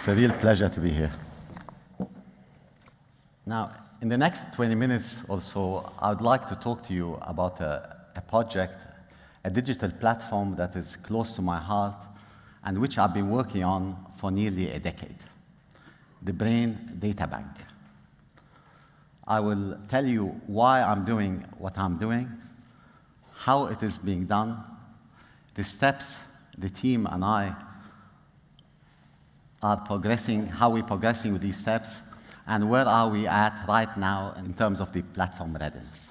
It's a real pleasure to be here. Now, in the next 20 minutes or so, I would like to talk to you about a project, a digital platform that is close to my heart and which I've been working on for nearly a decade, the Brain Databank. I will tell you why I'm doing what I'm doing, how it is being done, the steps the team and I are progressing, how we're progressing with these steps, and where are we at right now in terms of the platform readiness.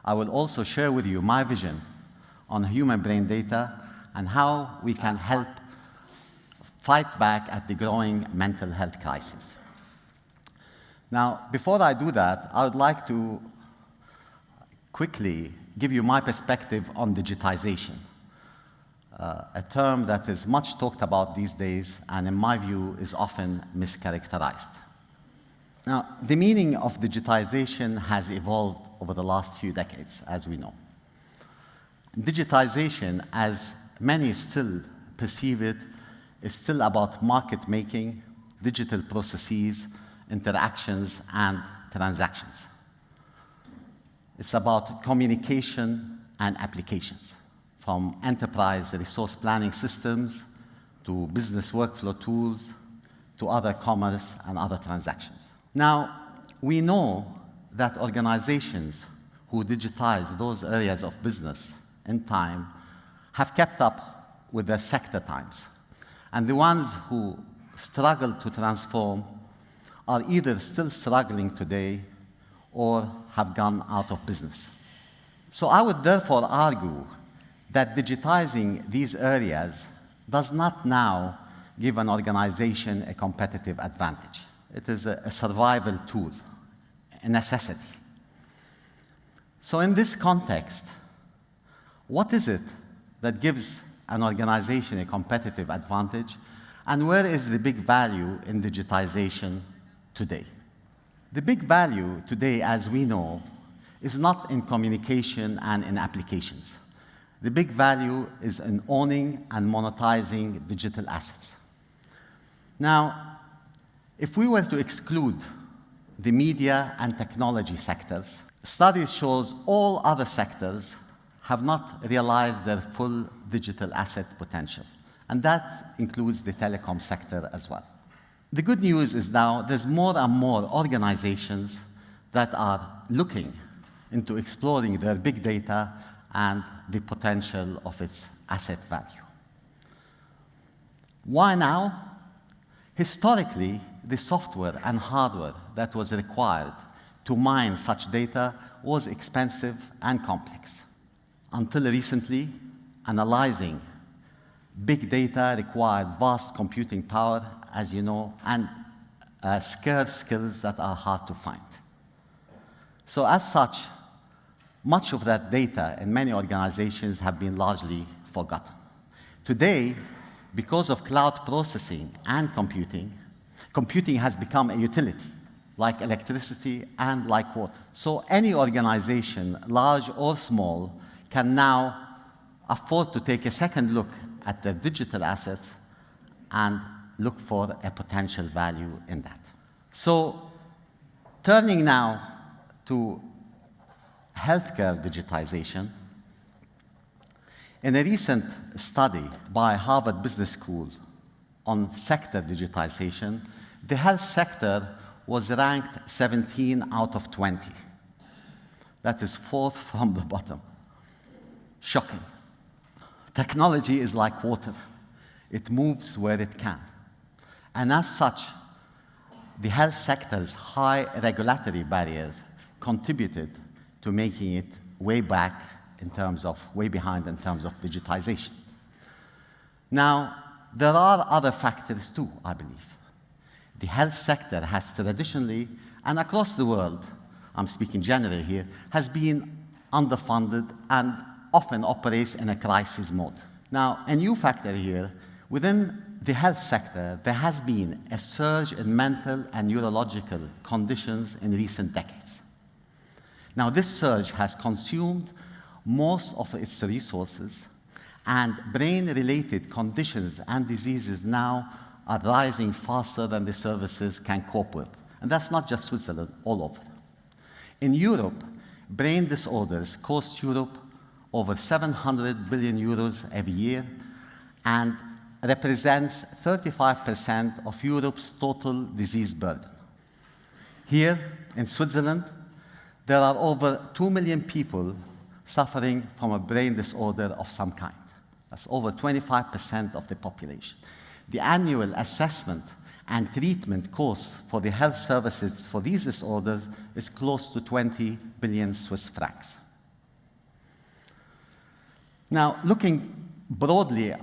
I will also share with you my vision on human brain data and how we can help fight back at the growing mental health crisis. Now, before I do that, I would like to quickly give you my perspective on digitization, a term that is much talked about these days and in my view is often mischaracterized. Now, the meaning of digitization has evolved over the last few decades, as we know. Digitization, as many still perceive it, is still about market making, digital processes, interactions, and transactions. It's about communication and applications, from enterprise resource planning systems to business workflow tools to other commerce and other transactions. Now, we know that organizations who digitize those areas of business in time have kept up with their sector times. And the ones who struggle to transform are either still struggling today or have gone out of business. So I would therefore argue that digitizing these areas does not now give an organization a competitive advantage. It is a survival tool, a necessity. So in this context, what is it that gives an organization a competitive advantage, and where is the big value in digitization today? The big value today, as we know, is not in communication and in applications. The big value is in owning and monetizing digital assets. Now, if we were to exclude the media and technology sectors, studies shows all other sectors have not realized their full digital asset potential, and that includes the telecom sector as well. The good news is now there's more and more organizations that are looking into exploring their big data and the potential of its asset value. Why now? Historically, the software and hardware that was required to mine such data was expensive and complex. Until recently, analyzing big data required vast computing power, as you know, and scarce skills that are hard to find. So as such, much of that data in many organizations have been largely forgotten. Today, because of cloud processing and computing has become a utility, like electricity and like water. So any organization, large or small, can now afford to take a second look at their digital assets and look for a potential value in that. So turning now to healthcare digitization, in a recent study by Harvard Business School on sector digitization, the health sector was ranked 17 out of 20. That is fourth from the bottom. Shocking. Technology is like water. It moves where it can. And as such, the health sector's high regulatory barriers contributed to making it way behind in terms of digitization. Now, there are other factors too, I believe. The health sector has traditionally, and across the world, I'm speaking generally here, has been underfunded and often operates in a crisis mode. Now, a new factor here, within the health sector, there has been a surge in mental and neurological conditions in recent decades. Now, this surge has consumed most of its resources, and brain-related conditions and diseases now are rising faster than the services can cope with. And that's not just Switzerland, all over. In Europe, brain disorders cost Europe over 700 billion euros every year and represents 35% of Europe's total disease burden. Here in Switzerland, there are over 2 million people suffering from a brain disorder of some kind. That's over 25% of the population. The annual assessment and treatment costs for the health services for these disorders is close to 20 billion Swiss francs. Now, looking broadly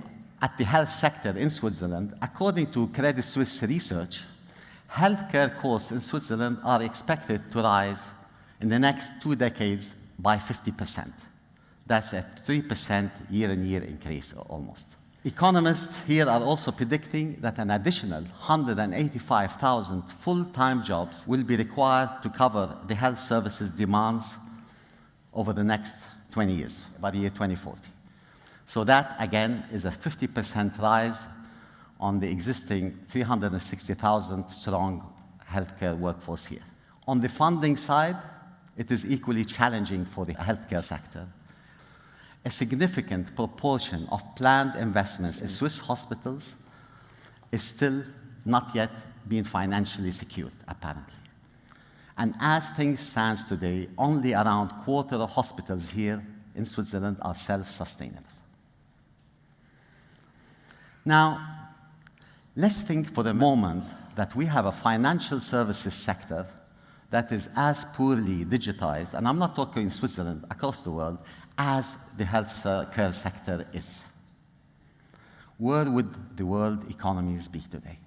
at the health sector in Switzerland, according to Credit Suisse research, healthcare costs in Switzerland are expected to rise in the next 2 decades by 50%. That's a 3% year-on-year increase almost. Economists here are also predicting that an additional 185,000 full-time jobs will be required to cover the health services demands over the next 20 years, by the year 2040. So that, again, is a 50% rise on the existing 360,000 strong healthcare workforce here. On the funding side, it is equally challenging for the healthcare sector. A significant proportion of planned investments in Swiss hospitals is still not yet being financially secured, apparently. And as things stand today, only around a quarter of hospitals here in Switzerland are self-sustainable. Now, let's think for a moment that we have a financial services sector that is as poorly digitized, and I'm not talking in Switzerland, across the world, as the healthcare sector is. Where would the world economies be today?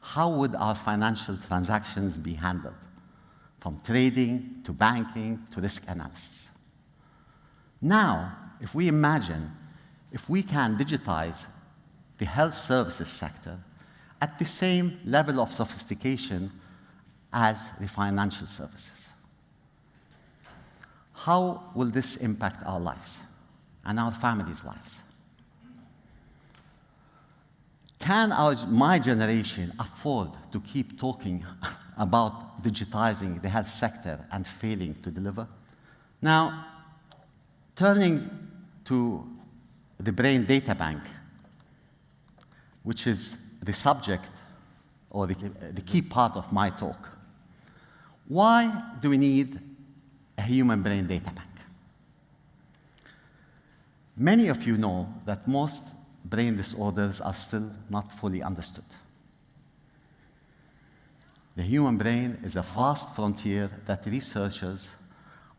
How would our financial transactions be handled, from trading to banking to risk analysis? Now, if we imagine if we can digitize the health services sector at the same level of sophistication as the financial services, how will this impact our lives and our families' lives? Can my generation afford to keep talking about digitizing the health sector and failing to deliver? Now, turning to the Brain Databank, which is the subject or the key part of my talk. Why do we need a human brain data bank? Many of you know that most brain disorders are still not fully understood. The human brain is a vast frontier that researchers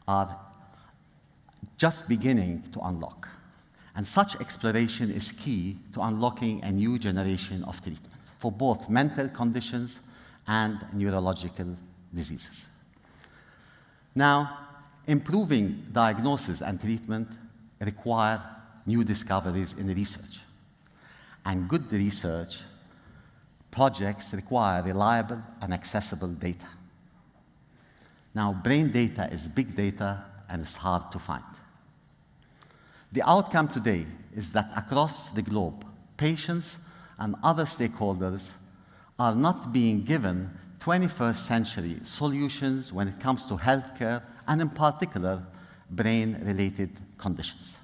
are just beginning to unlock. And such exploration is key to unlocking a new generation of treatment for both mental conditions and neurological diseases. Now, improving diagnosis and treatment require new discoveries in research. And good research projects require reliable and accessible data. Now, brain data is big data and it's hard to find. The outcome today is that across the globe, patients and other stakeholders are not being given 21st century solutions when it comes to healthcare and in particular, brain-related conditions.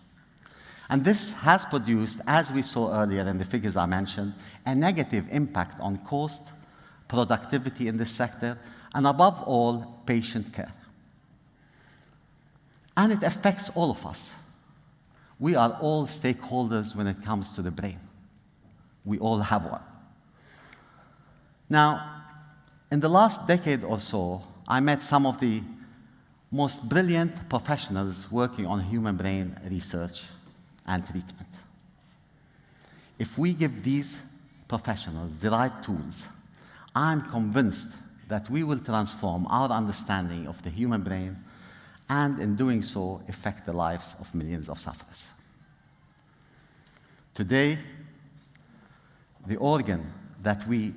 And this has produced, as we saw earlier in the figures I mentioned, a negative impact on cost, productivity in this sector, and above all, patient care. And it affects all of us. We are all stakeholders when it comes to the brain. We all have one. Now, in the last decade or so, I met some of the most brilliant professionals working on human brain research and treatment. If we give these professionals the right tools, I'm convinced that we will transform our understanding of the human brain and in doing so, affect the lives of millions of sufferers. Today, the organ that we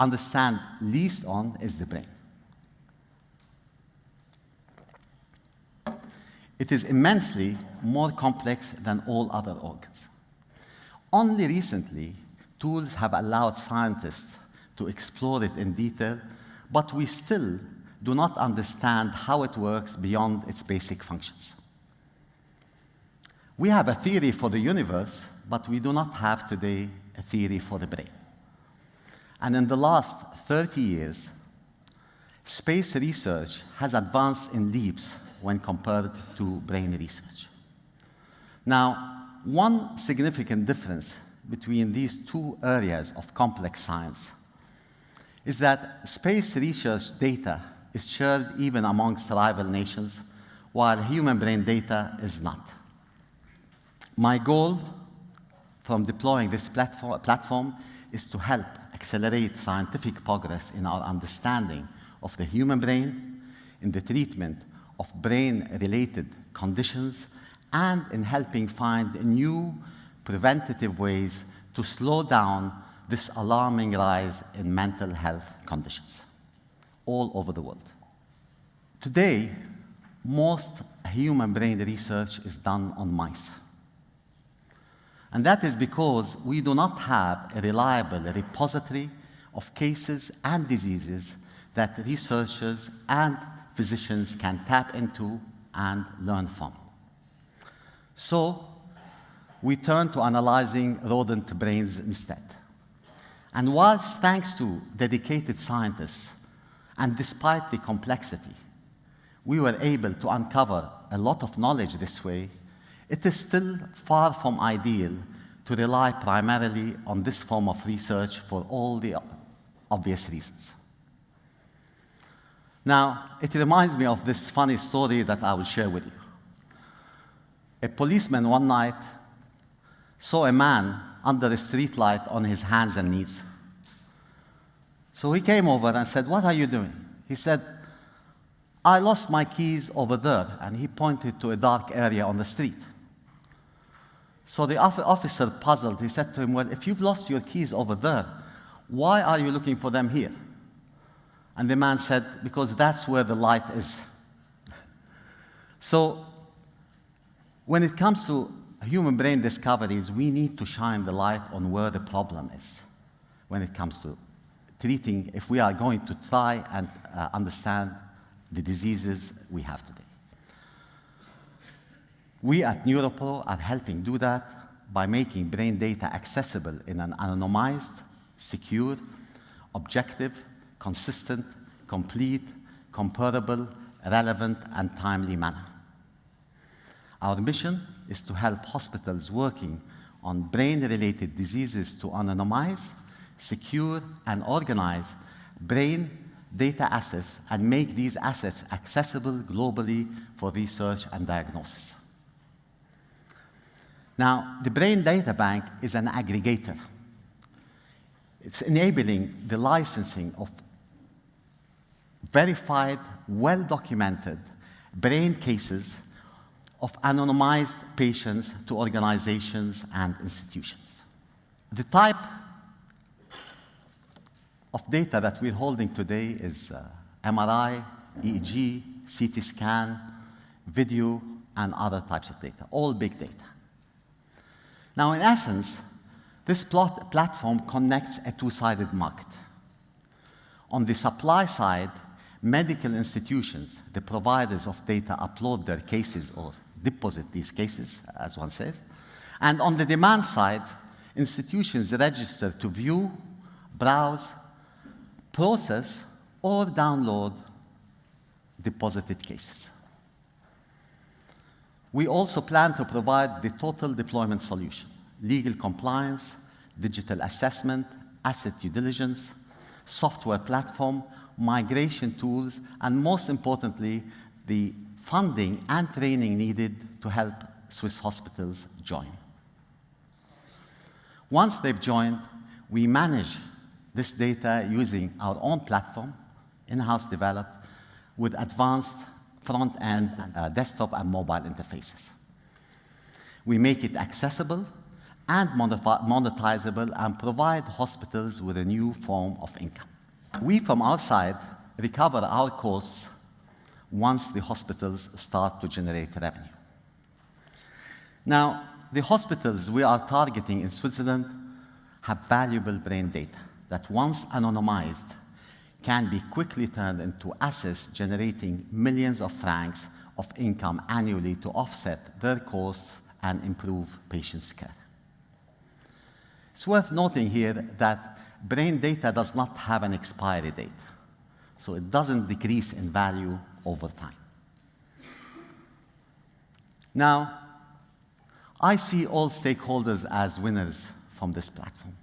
understand least on is the brain. It is immensely more complex than all other organs. Only recently, Tools have allowed scientists to explore it in detail, but we still do not understand how it works beyond its basic functions. We have a theory for the universe, but we do not have today a theory for the brain. And in the last 30 years, space research has advanced in leaps when compared to brain research. Now, one significant difference between these two areas of complex science is that space research data is shared even amongst rival nations, while human brain data is not. My goal from deploying this platform is to help accelerate scientific progress in our understanding of the human brain, in the treatment of brain-related conditions, and in helping find new preventative ways to slow down this alarming rise in mental health conditions all over the world. Today, most human brain research is done on mice. And that is because we do not have a reliable repository of cases and diseases that researchers and physicians can tap into and learn from. So we turn to analyzing rodent brains instead. And whilst thanks to dedicated scientists, and despite the complexity, we were able to uncover a lot of knowledge this way, it is still far from ideal to rely primarily on this form of research for all the obvious reasons. Now, it reminds me of this funny story that I will share with you. A policeman one night saw a man under a streetlight on his hands and knees. So he came over and said, "What are you doing?" He said, "I lost my keys over there," and he pointed to a dark area on the street. So the officer, puzzled, he said to him, "Well, if you've lost your keys over there, why are you looking for them here?" And the man said, "Because that's where the light is." So when it comes to human brain discoveries, we need to shine the light on where the problem is when it comes to treating, if we are going to try and understand the diseases we have today. We at NeuroPro are helping do that by making brain data accessible in an anonymized, secure, objective, consistent, complete, comparable, relevant, and timely manner. Our mission is to help hospitals working on brain-related diseases to anonymize, secure, and organize brain data assets and make these assets accessible globally for research and diagnosis. Now, the Brain Databank is an aggregator. It's enabling the licensing of verified, well-documented brain cases of anonymized patients to organizations and institutions. The type of data that we're holding today is MRI, EEG, CT scan, video, and other types of data, all big data. Now, in essence, this platform connects a two-sided market. On the supply side, medical institutions, the providers of data, upload their cases or deposit these cases, as one says. And on the demand side, institutions register to view, browse, process, or download deposited cases. We also plan to provide the total deployment solution: legal compliance, digital assessment, asset due diligence, software platform, migration tools, and most importantly, the funding and training needed to help Swiss hospitals join. Once they've joined, we manage this data using our own platform, in-house developed, with advanced front-end desktop and mobile interfaces. We make it accessible and monetizable and provide hospitals with a new form of income. We, from our side, recover our costs once the hospitals start to generate revenue. Now, the hospitals we are targeting in Switzerland have valuable brain data that, once anonymized, can be quickly turned into assets generating millions of francs of income annually to offset their costs and improve patients' care. It's worth noting here that brain data does not have an expiry date, so it doesn't decrease in value over time. Now, I see all stakeholders as winners from this platform.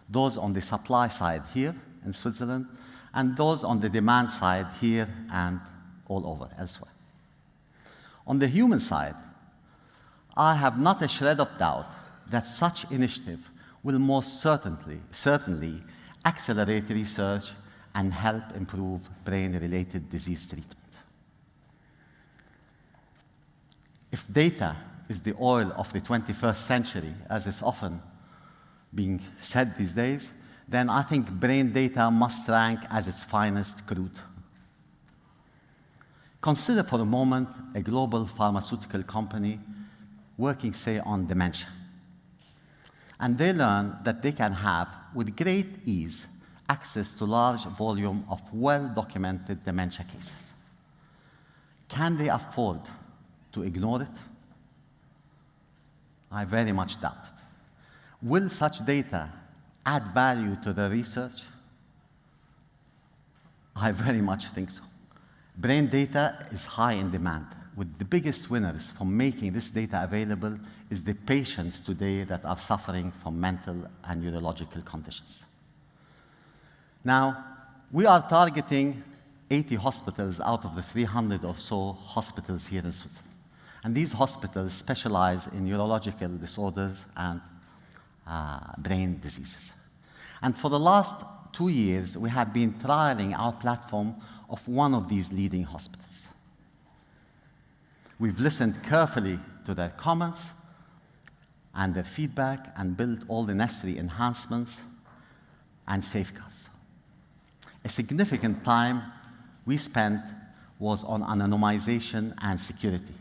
Those on the supply side here in Switzerland, and those on the demand side here and all over elsewhere. On the human side, I have not a shred of doubt that such initiative will most certainly accelerate research and help improve brain-related disease treatment. If data is the oil of the 21st century, as is often being said these days, then I think brain data must rank as its finest crude. Consider for a moment a global pharmaceutical company working, say, on dementia. And they learn that they can have, with great ease, access to large volume of well-documented dementia cases. Can they afford to ignore it? I very much doubt it. Will such data add value to the research? I very much think so. Brain data is high in demand, with the biggest winners from making this data available is the patients today that are suffering from mental and neurological conditions. Now, we are targeting 80 hospitals out of the 300 or so hospitals here in Switzerland. And these hospitals specialize in neurological disorders and brain diseases. And for the last 2 years, we have been trialing our platform of one of these leading hospitals. We've listened carefully to their comments and their feedback and built all the necessary enhancements and safeguards. A significant time we spent was on anonymization and security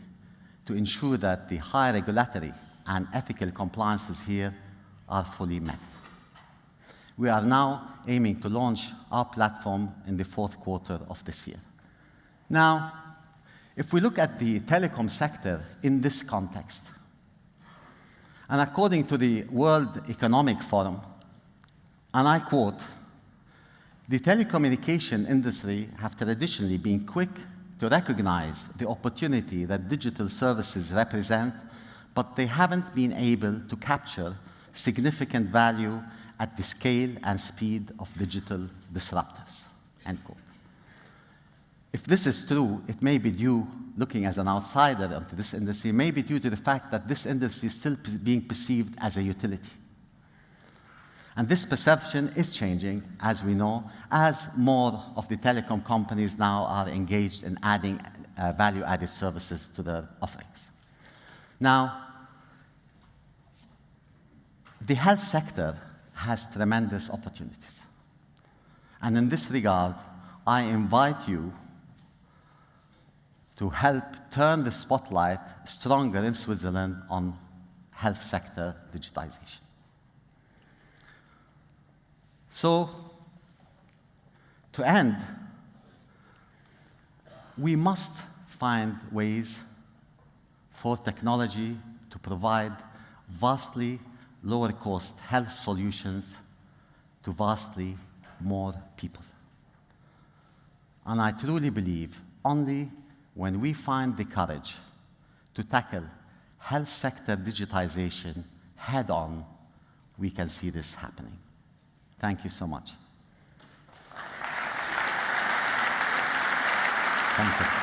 to ensure that the high regulatory and ethical compliances here are fully met. We are now aiming to launch our platform in the 4th quarter of this year. Now, if we look at the telecom sector in this context, and according to the World Economic Forum, and I quote, "The telecommunication industry have traditionally been quick to recognize the opportunity that digital services represent, but they haven't been able to capture significant value at the scale and speed of digital disruptors." End quote. If this is true, it may be due, looking as an outsider into this industry, may be due to the fact that this industry is still being perceived as a utility. And this perception is changing, as we know, as more of the telecom companies now are engaged in adding value-added services to their offerings. Now, the health sector has tremendous opportunities. And in this regard, I invite you to help turn the spotlight stronger in Switzerland on health sector digitization. So, to end, we must find ways for technology to provide vastly lower-cost health solutions to vastly more people. And I truly believe only when we find the courage to tackle health sector digitization head-on, we can see this happening. Thank you so much. Thank you.